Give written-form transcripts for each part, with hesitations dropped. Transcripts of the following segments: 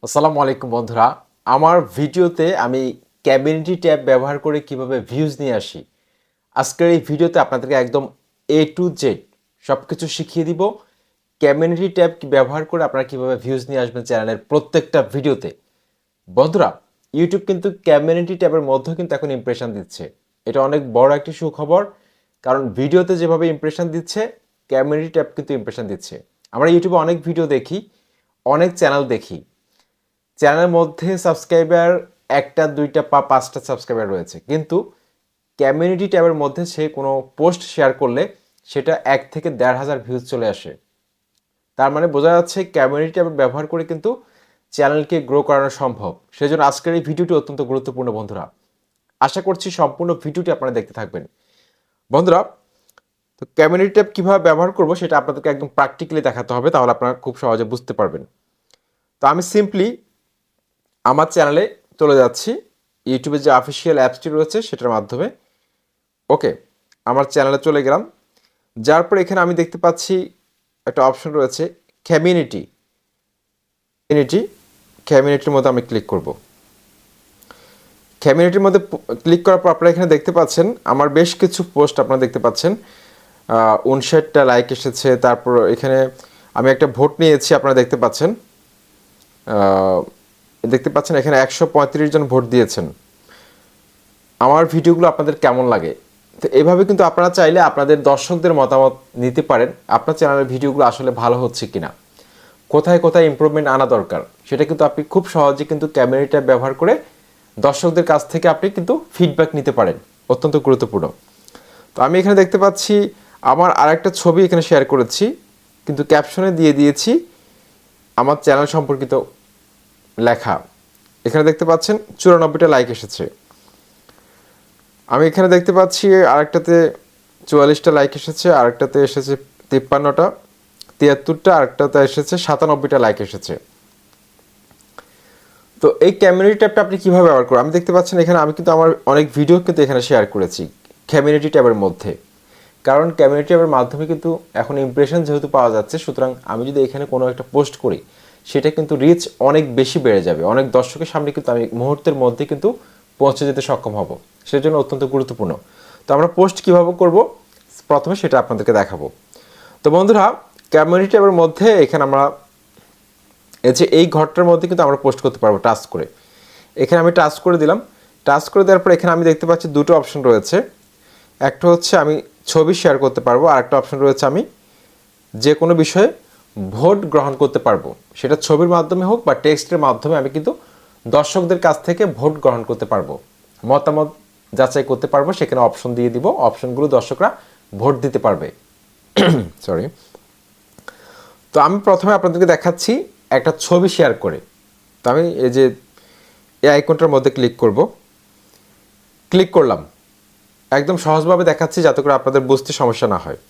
আসসালামু আলাইকুম বন্ধুরা, আমার ভিডিওতে আমি কমিউনিটি ট্যাব ব্যবহার করে কিভাবে ভিউজ নিয়ে আসি। আজকের এই ভিডিওতে আপনাদেরকে একদম এ টু জেড সব কিছু শিখিয়ে দিব। কমিউনিটি ট্যাব ব্যবহার করে আপনারা কিভাবে ভিউজ নিয়ে আসবেন চ্যানেলের প্রত্যেকটা ভিডিওতে। বন্ধুরা, ইউটিউব কিন্তু কমিউনিটি ট্যাবের মধ্যেও কিন্তু এখন ইমপ্রেশন দিচ্ছে। এটা অনেক বড় একটি সুখবর, কারণ ভিডিওতে যেভাবে ইমপ্রেশন দিচ্ছে, কমিউনিটি ট্যাব কিন্তু ইমপ্রেশন দিচ্ছে। আমরা ইউটিউবে অনেক ভিডিও দেখি, অনেক চ্যানেল দেখি, চ্যানেলের মধ্যে সাবস্ক্রাইবার একটা দুইটা বা পাঁচটা সাবস্ক্রাইবার রয়েছে, কিন্তু কমিউনিটি ট্যাবের মধ্যে সে কোনো পোস্ট শেয়ার করলে সেটা 1 থেকে 1,500 ভিউজ চলে আসে। তার মানে বোঝা যাচ্ছে কমিউনিটি ট্যাব ব্যবহার করে কিন্তু চ্যানেলকে গ্রো করানো সম্ভব। সেজন্য আজকের এই ভিডিওটি অত্যন্ত গুরুত্বপূর্ণ বন্ধুরা। আশা করছি সম্পূর্ণ ভিডিওটি আপনারা দেখতে থাকবেন। বন্ধুরা, তো কমিউনিটি ট্যাব কীভাবে ব্যবহার করব সেটা আপনাদেরকে একদম প্র্যাকটিক্যালি দেখাতে হবে, তাহলে আপনারা খুব সহজে বুঝতে পারবেন। তো আমি সিম্পলি আমার চ্যানেলে চলে যাচ্ছি, ইউটিউবে যে অফিসিয়াল অ্যাপসটি রয়েছে সেটার মাধ্যমে। ওকে, আমার চ্যানেলে চলে গেলাম। যার পর এখানে আমি দেখতে পাচ্ছি একটা অপশন রয়েছে কমিউনিটি। কমিউনিটির মধ্যে আমি ক্লিক করব। কমিউনিটির মধ্যে ক্লিক করার পর আপনারা এখানে দেখতে পাচ্ছেন আমার বেশ কিছু পোস্ট আপনারা দেখতে পাচ্ছেন। 59টা লাইক এসেছে। তারপর এখানে আমি একটা ভোট নিয়েছি, আপনারা দেখতে পাচ্ছেন এখানে 135 জন ভোট দিয়েছেন। আমার ভিডিওগুলো আপনাদের কেমন লাগে? তো এইভাবে কিন্তু আপনারা চাইলে আপনাদের দর্শকদের মতামত নিতে পারেন, আপনার চ্যানেলের ভিডিওগুলো আসলে ভালো হচ্ছে কিনা, কোথায় কোথায় ইমপ্রুভমেন্ট আনা দরকার, সেটা কিন্তু আপনি খুব সহজে কিন্তু ক্যামেরা ট্যাব ব্যবহার করে দর্শকদের কাছ থেকে আপনি কিন্তু ফিডব্যাক নিতে পারেন। অত্যন্ত গুরুত্বপূর্ণ। তো আমি এখানে দেখতে পাচ্ছি আমার আরেকটা ছবি এখানে শেয়ার করেছি, কিন্তু ক্যাপশনে দিয়ে দিয়েছি আমার চ্যানেল সম্পর্কিত লেখা। এখানে দেখতে পাচ্ছেন 94টা লাইক এসেছে। আমি এখানে দেখতে পাচ্ছি আরেকটাতে 44টা লাইক এসেছে, আরেকটাতে এসেছে 53টা, 73টা, আরেকটাতে এসেছে 97টা লাইক এসেছে। তো এই কমিউনিটি ট্যাবটা আপনি কীভাবে ব্যবহার করবেন? আমি দেখতে পাচ্ছেন এখানে আমি কিন্তু আমার অনেক ভিডিও কিন্তু এখানে শেয়ার করেছি কমিউনিটি ট্যাবের মধ্যে, কারণ কমিউনিটি ট্যাবের মাধ্যমে কিন্তু এখন ইমপ্রেশন যেহেতু পাওয়া যাচ্ছে, সুতরাং আমি যদি এখানে কোনো একটা পোস্ট করি সেটা কিন্তু রিচ অনেক বেশি বেড়ে যাবে, অনেক দর্শকের সামনে কিন্তু আমি মুহূর্তের মধ্যে কিন্তু পৌঁছে যেতে সক্ষম হব। সেজন্য অত্যন্ত গুরুত্বপূর্ণ। তো আমরা পোস্ট কীভাবে করব প্রথমে সেটা আপনাদেরকে দেখাবো। তো বন্ধুরা, কমিউনিটি ট্যাবের মধ্যে এখানে আমরা এই ঘরটার মধ্যে কিন্তু আমরা পোস্ট করতে পারবো টাচ করে। এখানে আমি টাচ করে দিলাম। টাচ করে দেওয়ার পর এখানে আমি দেখতে পাচ্ছি দুটো অপশন রয়েছে। একটা হচ্ছে আমি ছবি শেয়ার করতে পারবো, আর একটা অপশন রয়েছে আমি যে কোনো বিষয়ে ভোট গ্রহণ করতে পারবো, সেটা ছবির মাধ্যমে হোক বা টেক্সটের মাধ্যমে আমি কিন্তু দর্শকদের কাছ থেকে ভোট গ্রহণ করতে পারবো, মতামত যাচাই করতে পারবো। সেখানে অপশন দিয়ে দিব, অপশনগুলো দর্শকরা ভোট দিতে পারবে। সরি। তো আমি প্রথমে আপনাদেরকে দেখাচ্ছি একটা ছবি শেয়ার করে। তো আমি এই আইকনটার মধ্যে ক্লিক করব। ক্লিক করলাম, একদম সহজভাবে দেখাচ্ছি যাতে করে আপনাদের বুঝতে সমস্যা না হয়।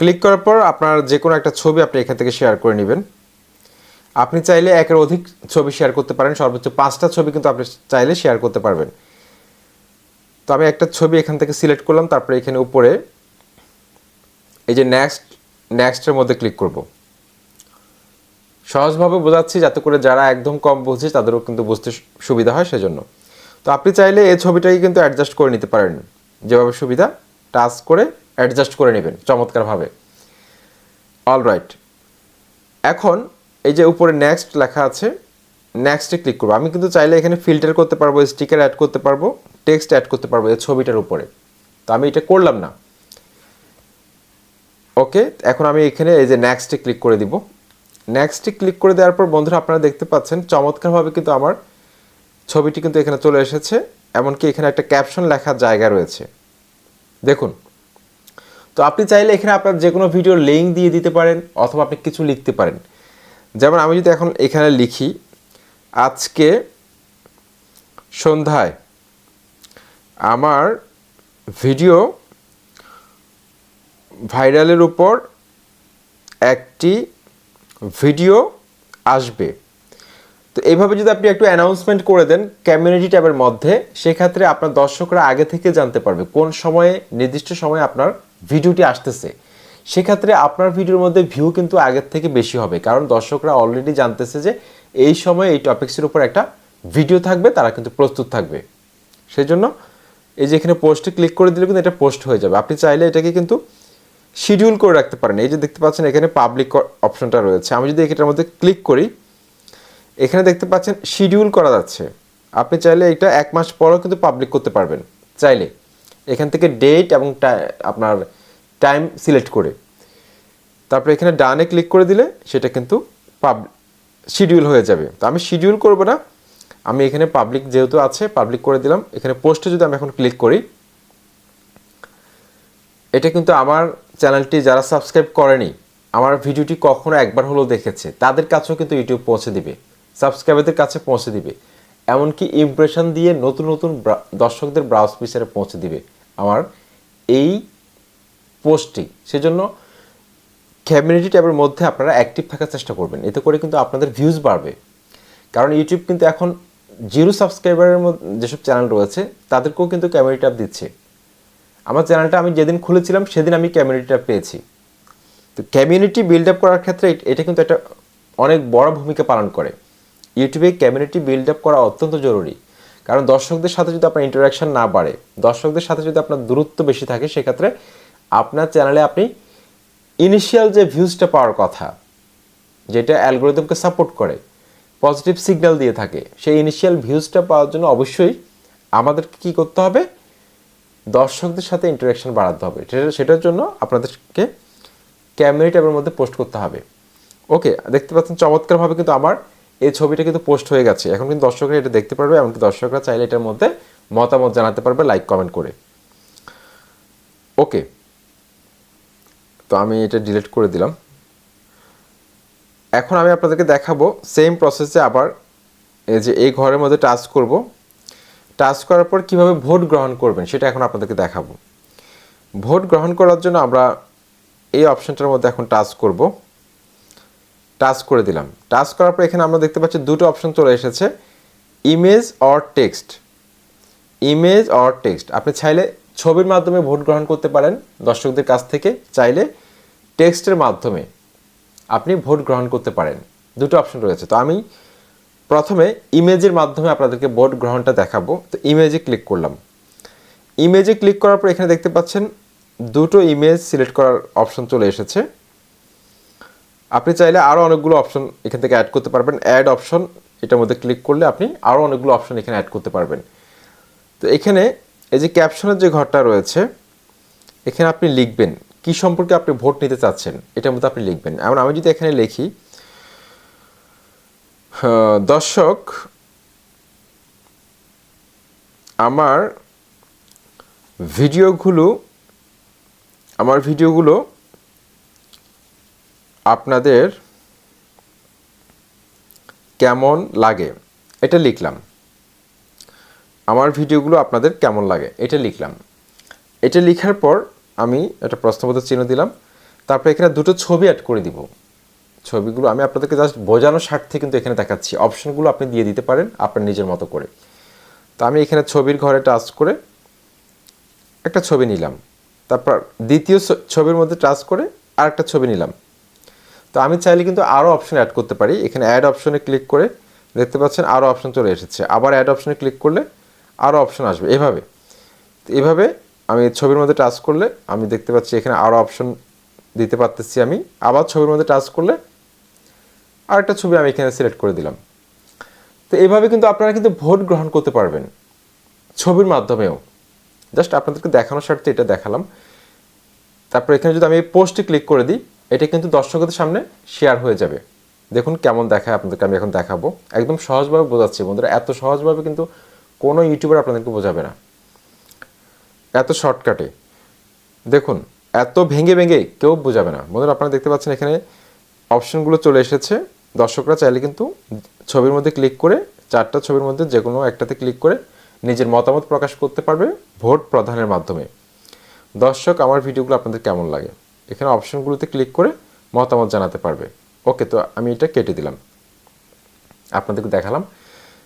ক্লিক করার পর আপনার যে কোনো একটা ছবি আপনি এখান থেকে শেয়ার করে নেবেন। আপনি চাইলে একের অধিক ছবি শেয়ার করতে পারেন, সর্বোচ্চ 5টা ছবি কিন্তু আপনি চাইলে শেয়ার করতে পারবেন। তো আমি একটা ছবি এখান থেকে সিলেক্ট করলাম, তারপরে এখানে উপরে এই যে নেক্সটের মধ্যে ক্লিক করব। সহজভাবে বোঝাচ্ছি যাতে করে যারা একদম কম বুঝে তাদেরও কিন্তু বুঝতে সুবিধা হয়, সেজন্য। তো আপনি চাইলে এই ছবিটাকে কিন্তু অ্যাডজাস্ট করে নিতে পারেন, যেভাবে সুবিধা টাচ করে অ্যাডজাস্ট করে নেবেন চমৎকারভাবে। অলরাইট, এখন এই যে উপরে নেক্সট লেখা আছে, নেক্সটে ক্লিক করবো। আমি কিন্তু চাইলে এখানে ফিল্টার করতে পারবো, স্টিকার অ্যাড করতে পারবো, টেক্সট অ্যাড করতে পারবো এই ছবিটার উপরে। তো আমি এটা করলাম না। ওকে, এখন আমি এখানে এই যে নেক্সটে ক্লিক করে দিব। নেক্সটে ক্লিক করে দেওয়ার পর বন্ধুরা আপনারা দেখতে পাচ্ছেন চমৎকারভাবে কিন্তু আমার ছবিটি কিন্তু এখানে চলে এসেছে, এমনকি এখানে একটা ক্যাপশন লেখার জায়গা রয়েছে, দেখুন। তো আপনি চাইলে এখানে আপনার যে কোনো ভিডিওর লিঙ্ক দিয়ে দিতে পারেন, অথবা আপনি কিছু লিখতে পারেন। যেমন আমি যদি এখন এখানে লিখি, আজকে সন্ধ্যায় আমার ভিডিও ভাইরালের উপর একটি ভিডিও আসবে। তো এইভাবে যদি আপনি একটু অ্যানাউন্সমেন্ট করে দেন কমিউনিটি ট্যাবের মধ্যে, সেক্ষেত্রে আপনার দর্শকরা আগে থেকে জানতে পারবে কোন সময়ে, নির্দিষ্ট সময়ে আপনার ভিডিওটি আসতেছে। সেক্ষেত্রে আপনার ভিডিওর মধ্যে ভিউ কিন্তু আগের থেকে বেশি হবে, কারণ দর্শকরা অলরেডি জানতেছে যে এই সময় এই টপিক্সের উপর একটা ভিডিও থাকবে, তারা কিন্তু প্রস্তুত থাকবে। সেই জন্য এই যে এখানে পোস্টে ক্লিক করে দিলে কিন্তু এটা পোস্ট হয়ে যাবে। আপনি চাইলে এটাকে কিন্তু শিডিউল করে রাখতে পারেন। এই যে দেখতে পাচ্ছেন এখানে পাবলিক অপশনটা রয়েছে, আমি যদি এটার মধ্যে ক্লিক করি এখানে দেখতে পাচ্ছেন শিডিউল করা যাচ্ছে। আপনি চাইলে এটা 1 মাস পরও কিন্তু পাবলিক করতে পারবেন চাইলে, এখান থেকে ডেট এবং আপনার টাইম সিলেক্ট করে। তারপরে এখানে ডানে ক্লিক করে দিলে সেটা কিন্তু শিডিউল হয়ে যাবে। তো আমি শিডিউল করব না, আমি এখানে পাবলিক যেহেতু আছে পাবলিক করে দিলাম। এখানে পোস্টে যদি আমি এখন ক্লিক করি, এটা কিন্তু আমার চ্যানেলটি যারা সাবস্ক্রাইব করেনি, আমার ভিডিওটি কখনো একবার হলেও দেখেছে, তাদের কাছেও কিন্তু ইউটিউব পৌঁছে দিবে, সাবস্ক্রাইবারদের কাছে পৌঁছে দিবে, এমনকি ইমপ্রেশন দিয়ে নতুন নতুন দর্শকদের ব্রাউজ পিসারে পৌঁছে দিবে আমার এই পোস্টটি। সেজন্য কমিউনিটি ট্যাবের মধ্যে আপনারা অ্যাক্টিভ থাকার চেষ্টা করবেন, এতে করে কিন্তু আপনাদের ভিউজ বাড়বে। কারণ ইউটিউব কিন্তু এখন 0 সাবস্ক্রাইবারের মধ্যে যেসব চ্যানেল রয়েছে তাদেরকেও কিন্তু কমিউনিটি ট্যাব দিচ্ছে। আমার চ্যানেলটা আমি যেদিন খুলেছিলাম সেদিন আমি কমিউনিটি ট্যাব পেয়েছি। তো কমিউনিটি বিল্ড আপ করার ক্ষেত্রে এটা কিন্তু একটা অনেক বড় ভূমিকা পালন করে। ইউটিউবে কমিউনিটি বিল্ড আপ করা অত্যন্ত জরুরি, কারণ দর্শকদের সাথে যদি আপনার ইন্টারাকশন না বাড়ে, দর্শকদের সাথে যদি আপনার দূরত্ব বেশি থাকে, সেক্ষেত্রে আপনার চ্যানেলে আপনি ইনিশিয়াল যে ভিউজটা পাওয়ার কথা, যেটা অ্যালগোরিদমকে সাপোর্ট করে, পজিটিভ সিগন্যাল দিয়ে থাকে, সেই ইনিশিয়াল ভিউজটা পাওয়ার জন্য অবশ্যই আমাদেরকে কী করতে হবে, দর্শকদের সাথে ইন্টারাকশন বাড়াতে হবে। সেটার জন্য আপনাদেরকে কমিউনিটি ট্যাবের মধ্যে পোস্ট করতে হবে। ওকে, দেখতে পাচ্ছেন চমৎকারভাবে কিন্তু আমার এই ছবিটা কিন্তু পোস্ট হয়ে গেছে। এখন কিন্তু দর্শকরা এটা দেখতে পারবে, এমনকি দর্শকরা চাইলে এটার মধ্যে মতামত জানাতে পারবে লাইক কমেন্ট করে। ওকে, তো আমি এটা ডিলিট করে দিলাম। এখন আমি আপনাদেরকে দেখাবো সেম প্রসেসে আবার এই যে এই ঘরের মধ্যে টাচ করব, টাচ করার পর কীভাবে ভোট গ্রহণ করবেন সেটা এখন আপনাদেরকে দেখাবো। ভোট গ্রহণ করার জন্য আমরা এই অপশনটার মধ্যে এখন টাচ করব, টাচ করে দিলাম। টাচ করার পর এখানে আমরা দেখতে পাচ্ছি দুটো অপশন চলে এসেছে, image or text. Image or text, আপনি চাইলে ছবির মাধ্যমে ভোট গ্রহণ করতে পারেন দর্শকদের কাছ থেকে, চাইলে টেক্সটের মাধ্যমে আপনি ভোট গ্রহণ করতে পারেন। দুটো অপশন রয়েছে। তো আমি প্রথমে ইমেজের মাধ্যমে আপনাদেরকে ভোট গ্রহণটা দেখাবো। তো ইমেজে ক্লিক করলাম। ইমেজে ক্লিক করার পর এখানে দেখতে পাচ্ছেন দুটো ইমেজ সিলেক্ট করার অপশন চলে এসেছে। আপনি চাইলে আরও অনেকগুলো অপশন এখান থেকে অ্যাড করতে পারবেন। অ্যাড অপশন, এটার মধ্যে ক্লিক করলে আপনি আরও অনেকগুলো অপশন এখানে অ্যাড করতে পারবেন। তো এখানে এই যে ক্যাপশনের যে ঘরটা রয়েছে, এখানে আপনি লিখবেন কি সম্পর্কে আপনি ভোট নিতে চাচ্ছেন, এটার মধ্যে আপনি লিখবেন। এমন আমি যদি এখানে লিখি, দর্শক আমার ভিডিওগুলো আপনাদের কেমন লাগে, এটা লিখলাম। আমার ভিডিওগুলো আপনাদের কেমন লাগে এটা লিখলাম। এটা লেখার পর আমি একটা প্রশ্নবোধক চিহ্ন দিলাম। তারপরে এখানে দুটো ছবি অ্যাড করে দিব। ছবিগুলো আমি আপনাদেরকে জাস্ট বোঝানোর স্বার্থে কিন্তু এখানে দেখাচ্ছি, অপশনগুলো আপনি দিয়ে দিতে পারেন আপনার নিজের মতো করে। তো আমি এখানে ছবির ঘরে টাচ করে একটা ছবি নিলাম, তারপর দ্বিতীয় ছবির মধ্যে টাচ করে আরেকটা ছবি নিলাম। তো আমি চাইলে কিন্তু আরও অপশন অ্যাড করতে পারি। এখানে অ্যাড অপশনে ক্লিক করে দেখতে পাচ্ছেন আরও অপশন চলে এসেছে। আবার অ্যাড অপশনে ক্লিক করলে আরও অপশন আসবে। এভাবে আমি ছবির মধ্যে টাচ করলে আমি দেখতে পাচ্ছি এখানে আরও অপশন দিতে পারতেছি। আমি আবার ছবির মধ্যে টাচ করলে আরেকটা ছবি আমি এখানে সিলেক্ট করে দিলাম। তো এইভাবে কিন্তু আপনারা কিন্তু ভোট গ্রহণ করতে পারবেন ছবির মাধ্যমেও। জাস্ট আপনাদেরকে দেখানোর স্বার্থে এটা দেখালাম। তারপর এখানে যদি আমি পোস্টে ক্লিক করে দিই, এটা কিন্তু দর্শকদের সামনে শেয়ার হয়ে যাবে। দেখুন কেমন দেখায় আপনাদেরকে, আমি এখন দেখাবো। একদম সহজভাবে বোঝাচ্ছি বন্ধুরা, এত সহজভাবে কিন্তু কোনো ইউটিউবার আপনাদেরকে বোঝাবে না, এত শর্টকাটে। দেখুন এত ভেঙে কেউ বোঝাবে না বন্ধুরা। আপনারা দেখতে পাচ্ছেন এখানে অপশনগুলো চলে এসেছে। দর্শকরা চাইলে কিন্তু ছবির মধ্যে ক্লিক করে, চারটা ছবির মধ্যে যে কোনো একটাতে ক্লিক করে নিজের মতামত প্রকাশ করতে পারবে ভোট প্রদানের মাধ্যমে। দর্শক আমার ভিডিওগুলো আপনাদের কেমন লাগে, এখানে অপশনগুলোতে ক্লিক করে মতামত জানাতে পারবে। ওকে, তো আমি এটা কেটে দিলাম, আপনাদেরকে দেখালাম।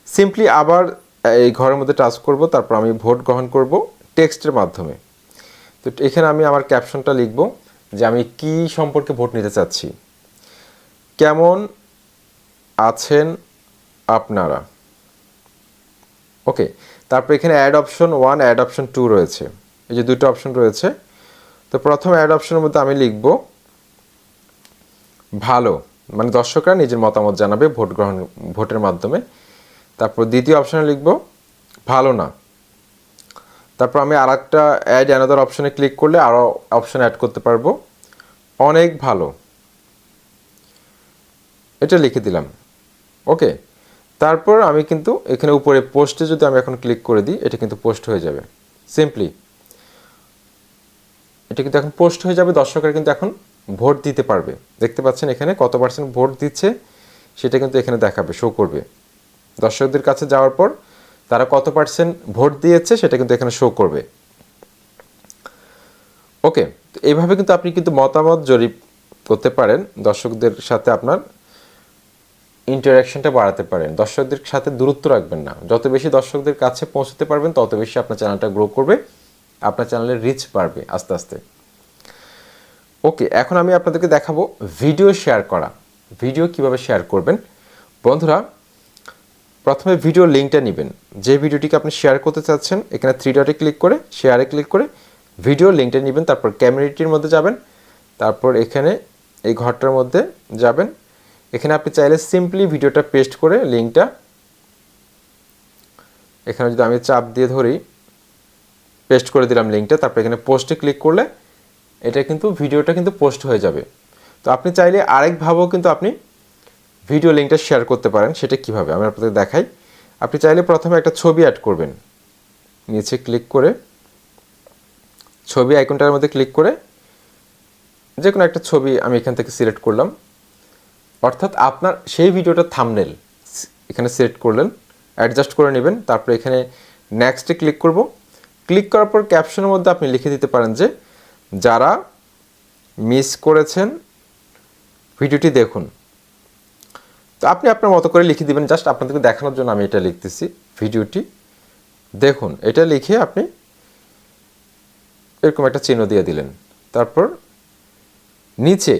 সিম্পলি আবার এই ঘরের মধ্যে টাচ করব, তারপর আমি ভোট গ্রহণ করব টেক্সটের মাধ্যমে। তো এখানে আমি আমার ক্যাপশনটা লিখব। যে আমি কি সম্পর্কে ভোট নিতে চাচ্ছি। কেমন আছেন আপনারা, ওকে। তারপর এখানে অ্যাড অপশন 1 অ্যাড অপশন 2 রয়েছে, এই যে দুটো অপশন রয়েছে। তো প্রথম অ্যাড অপশনের মধ্যে আমি লিখব ভালো, মানে দর্শকরা নিজের মতামত জানাবে ভোটের মাধ্যমে। তারপর দ্বিতীয় অপশনে লিখব ভালো না। তারপর আমি আরেকটা অ্যাড অ্যানাদার অপশনে ক্লিক করলে আরও অপশন অ্যাড করতে পারবো, অনেক ভালো, এটা লিখে দিলাম, ওকে। তারপর আমি কিন্তু এখানে উপরে পোস্টে যদি আমি এখন ক্লিক করে দিই, এটা কিন্তু পোস্ট হয়ে যাবে। সিম্পলি এটা কিন্তু এখন পোস্ট হয়ে যাবে, দর্শকরা কিন্তু এখন ভোট দিতে পারবে। দেখতে পাচ্ছেন এখানে কত পার্সেন্ট ভোট দিচ্ছে সেটা কিন্তু এখানে দেখাবে, শো করবে। দর্শকদের কাছে যাওয়ার পর তারা কত পার্সেন্ট ভোট দিয়েছে সেটা কিন্তু এখানে শো করবে, ওকে। তো এইভাবে কিন্তু আপনি কিন্তু মতামত জরিপ করতে পারেন, দর্শকদের সাথে আপনার ইন্টারাকশনটা বাড়াতে পারেন, দর্শকদের সাথে দূরত্ব রাখবেন না। যত বেশি দর্শকদের কাছে পৌঁছতে পারবেন তত বেশি আপনার চ্যানেলটা গ্রো করবে, আপনার চ্যানেলের রিচ বাড়বে আস্তে আস্তে, ওকে। এখন আমি আপনাদেরকে দেখাবো ভিডিও শেয়ার করা। ভিডিও কিভাবে শেয়ার করবেন। বন্ধুরা, প্রথমে ভিডিও লিঙ্কটা নেবেন, যে ভিডিওটিকে আপনি শেয়ার করতে চাচ্ছেন এখানে 3 ডটে ক্লিক করে শেয়ারে ক্লিক করে ভিডিও লিঙ্কটা নেবেন। তারপর কমিউনিটির মধ্যে যাবেন, তারপর এখানে এই ঘরটার মধ্যে যাবেন। এখানে আপনি চাইলে সিম্পলি ভিডিওটা পেস্ট করে লিঙ্কটা এখানে যদি আমি চাপ দিয়ে ধরি, পেস্ট করে দিলাম লিঙ্কটা। তারপর এখানে পোস্টে ক্লিক করলে এটা কিন্তু ভিডিওটা কিন্তু পোস্ট হয়ে যাবে। তো আপনি চাইলে আরেকভাবেও কিন্তু আপনি ভিডিও লিঙ্কটা শেয়ার করতে পারেন। সেটা কিভাবে আমি আপনাদের দেখাই। আপনি চাইলে প্রথমে একটা ছবি অ্যাড করবেন, নিচে ক্লিক করে ছবি আইকনটার মধ্যে ক্লিক করে যে কোনো একটা ছবি আমি এখান থেকে সিলেক্ট করলাম, অর্থাৎ আপনার সেই ভিডিওটার থাম্বনেল এখানে সিলেক্ট করলেন, অ্যাডজাস্ট করে নেবেন। তারপরে এখানে নেক্সটে ক্লিক করব। ক্লিক করার পর ক্যাপশনের মধ্যে আপনি লিখে দিতে পারেন যে যারা মিস করেছেন ভিডিওটি দেখুন। তো আপনি আপনার মতো করে লিখে দিবেন, জাস্ট আপনাদেরকে দেখানোর জন্য আমি এটা লিখতেছি, ভিডিওটি দেখুন। এটা লিখে আপনি এরকম একটা চিহ্ন দিয়ে দিলেন। তারপর নিচে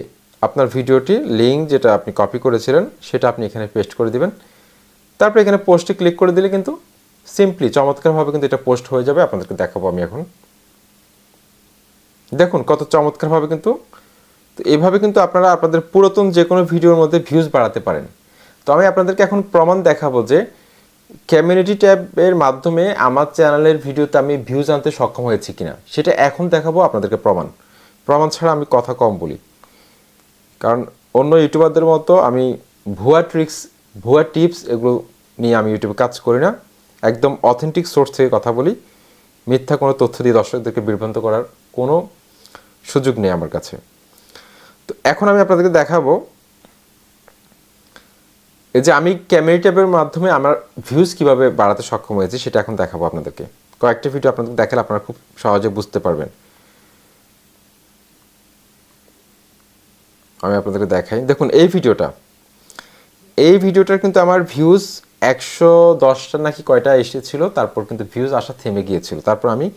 আপনার ভিডিওটি লিঙ্ক যেটা আপনি কপি করেছিলেন সেটা আপনি এখানে পেস্ট করে দিবেন। তারপর এখানে পোস্টে ক্লিক করে দিলে কিন্তু সিম্পলি চমৎকারভাবে কিন্তু এটা পোস্ট হয়ে যাবে। আপনাদেরকে দেখাবো আমি এখন, দেখুন কত চমৎকারভাবে কিন্তু। তো এইভাবে কিন্তু আপনারা আপনাদের পুরাতন যে কোনো ভিডিওর মধ্যে ভিউজ বাড়াতে পারেন। তো আমি আপনাদেরকে এখন প্রমাণ দেখাবো যে কমিউনিটি ট্যাবের মাধ্যমে আমার চ্যানেলের ভিডিওতে আমি ভিউজ আনতে সক্ষম হয়েছি কিনা, সেটা এখন দেখাবো আপনাদেরকে। প্রমাণ ছাড়া আমি কথা কম বলি, কারণ অন্য ইউটিউবারদের মতো আমি ভুয়া ট্রিক্স, ভুয়া টিপস এগুলো নিয়ে আমি ইউটিউবে কাজ করি না। একদম অথেন্টিক সোর্স থেকে কথা বলি, মিথ্যা কোনো তথ্য দিয়ে দর্শকদেরকে বিভ্রান্ত করার কোনো সুযোগ নেই আমার কাছে। তো এখন আমি আপনাদেরকে দেখাবো এই যে আমি কমিউনিটি ট্যাবের মাধ্যমে আমার ভিউজ কিভাবে বাড়াতে সক্ষম হয়েছে সেটা এখন দেখাবো আপনাদেরকে। কয়েকটা ভিডিও আপনাদের দেখালে আপনারা খুব সহজে বুঝতে পারবেন। আমি আপনাদেরকে দেখাই, দেখুন এই ভিডিওটার কিন্তু আমার ভিউজ 110টা নাকি কয়টা এসেছিল, তারপর কিন্তু ভিউজ আসা থেমে গিয়েছিল। তারপর আমি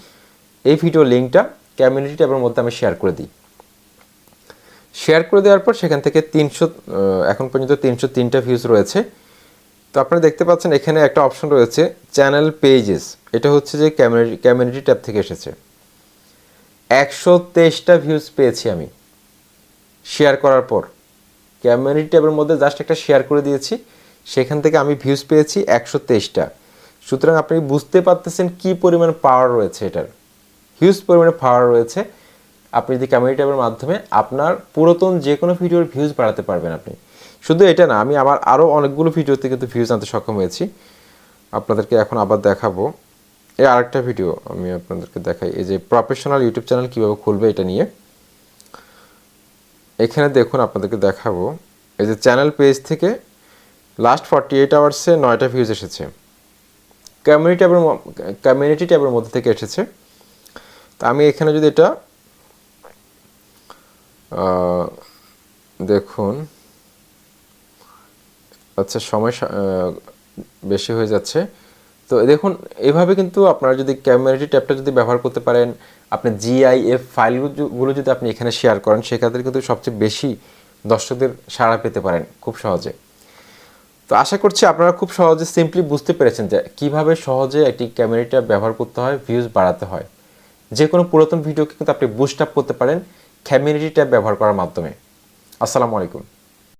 এই ভিডিও লিঙ্কটা কমিউনিটি ট্যাবের মধ্যে আমি শেয়ার করে দিই। শেয়ার করে দেওয়ার পর সেখান থেকে এখন পর্যন্ত 303টা ভিউজ রয়েছে। তো আপনারা দেখতে পাচ্ছেন এখানে একটা অপশন রয়েছে চ্যানেল পেজেস, এটা হচ্ছে যে কমিউনিটি ট্যাব থেকে এসেছে। 123টা ভিউজ পেয়েছি আমি শেয়ার করার পর। কমিউনিটি ট্যাবের মধ্যে জাস্ট একটা শেয়ার করে দিয়েছি, সেখান থেকে আমি ভিউজ পেয়েছি 123টা। সুতরাং আপনি বুঝতে পারতেছেন কি পরিমাণ পাওয়ার রয়েছে, এটার হিউজ পরিমাণে পাওয়ার রয়েছে। আপনি যদি কমিউনিটি ট্যাবের মাধ্যমে আপনার পুরাতন যে কোনো ভিডিওর ভিউজ বাড়াতে পারবেন আপনি। শুধু এটা না, আমি আমার আরও অনেকগুলো ভিডিওতে কিন্তু ভিউজ আনতে সক্ষম হয়েছি। আপনাদেরকে এখন আবার দেখাবো এই আরেকটা ভিডিও আমি আপনাদেরকে দেখাই, এই যে প্রফেশনাল ইউটিউব চ্যানেল কীভাবে খুলবে এটা নিয়ে। এখানে দেখুন আপনাদেরকে দেখাবো এই যে চ্যানেল পেজ থেকে লাস্ট 48 আওয়ার্সে 9টা ভিউজ এসেছে, কমিউনিটি ট্যাবের মধ্যে থেকে এসেছে। তো আমি এখানে যদি এটা দেখুন, আচ্ছা সময় বেশি হয়ে যাচ্ছে। তো দেখুন এভাবে কিন্তু আপনারা যদি কমিউনিটি ট্যাবটা যদি ব্যবহার করতে পারেন, আপনি জিআইএফ ফাইলগুলো যদি আপনি এখানে শেয়ার করেন, সেক্ষেত্রে কিন্তু সবচেয়ে বেশি দর্শকদের সাড়া পেতে পারেন খুব সহজে। তো আশা করছি আপনারা খুব সহজে সিম্পলি বুঝতে পেরেছেন যে কীভাবে সহজে একটি ক্যামেরা ট্যাব ব্যবহার করতে হয়, ভিউজ বাড়াতে হয়। যে কোনো পুরাতন ভিডিওকে কিন্তু আপনি বুস্ট আপ করতে পারেন কমিউনিটি ট্যাব ব্যবহার করার মাধ্যমে। আসসালামু আলাইকুম।